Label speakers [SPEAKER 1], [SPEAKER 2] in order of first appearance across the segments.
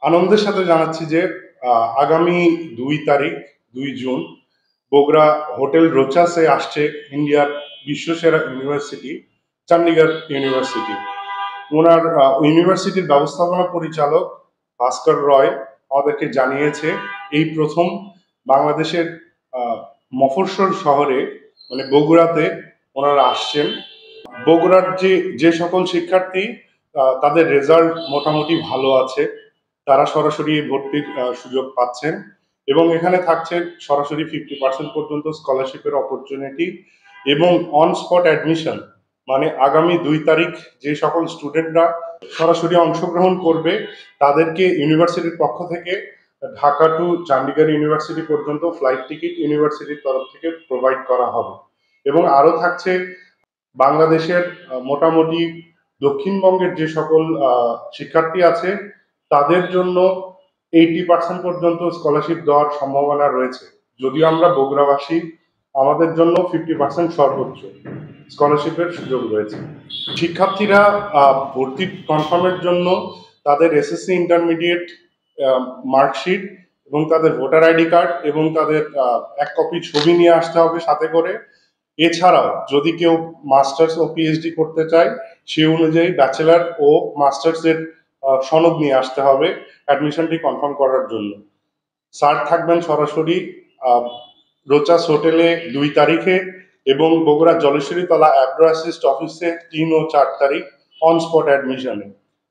[SPEAKER 1] আনন্দের সাথে জানাচ্ছি যে আগামী ২ তারিখ ২ জুন বগুড়া হোটেল রোচাসে আসছে ইন্ডিয়ার বিশ্বসেরা ইউনিভার্সিটি চণ্ডীগড় ইউনিভার্সিটি। ওনার ইউনিভার্সিটির ব্যবস্থাপনা পরিচালক ভাস্কর রয় আমাদেরকে জানিয়েছে এই প্রথম বাংলাদেশের মফস্বল শহরে মানে বগুড়াতে ওনারা আসছেন। বগুড়ার যে সকল শিক্ষার্থী তাদের রেজাল্ট মোটামুটি ভালো আছে তারা সরাসরি ভর্তির সুযোগ পাচ্ছেন এবং এখানে থাকছে সরাসরি 50% পর্যন্ত স্কলারশিপের অপরচুনিটি এবং অন স্পট অ্যাডমিশন। মানে আগামী ২ তারিখ যে সকল স্টুডেন্টরা সরাসরি অংশগ্রহণ করবে তাদেরকে ইউনিভার্সিটির পক্ষ থেকে ঢাকা টু চণ্ডীগড় ইউনিভার্সিটি পর্যন্ত ফ্লাইট টিকিট ইউনিভার্সিটির তরফ থেকে প্রোভাইড করা হবে এবং আরও থাকছে বাংলাদেশের মোটামুটি দক্ষিণবঙ্গের যে সকল শিক্ষার্থী আছে তাদের জন্য 80% পর্যন্ত স্কলারশিপ দেওয়ার সম্ভাবনা রয়েছে। যদিও আমরা বগুড়াবাসী, আমাদের জন্য 50% সর্বোচ্চ স্কলারশিপের সুযোগ রয়েছে। শিক্ষার্থীরা ভর্তি কনফার্মের জন্য তাদের এসএসসি ইন্টারমিডিয়েট মার্কশিট এবং তাদের ভোটার আইডি কার্ড এবং তাদের 1 কপি ছবি নিয়ে আসতে হবে সাথে করে। এছাড়াও যদি কেউ মাস্টার্স ও পিএইচডি করতে চায় সেই অনুযায়ী ব্যাচেলার ও মাস্টার্সের সনদ নিয়ে আসতে হবে অ্যাডমিশনটি কনফার্ম করার জন্য। স্যার থাকবেন সরাসরি রোচাস হোটেলে ২ তারিখে এবং বগুড়া জলেশ্বরী তলা অ্যাব্রো অ্যাসিস্ট অফিসে ৩ ও ৪ তারিখ অন স্পট অ্যাডমিশনে।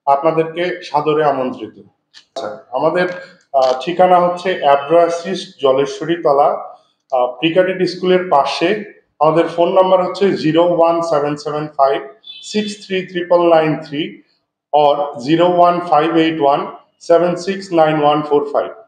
[SPEAKER 1] আপনাদেরকে সাদরে আমন্ত্রিত। আচ্ছা, আমাদের ঠিকানা হচ্ছে অ্যাব্রো অ্যাসিস্ট জলেশ্বরী তলা প্রিকাডেট স্কুলের পাশে। আমাদের ফোন নাম্বার হচ্ছে 01775633993 और 01581769145।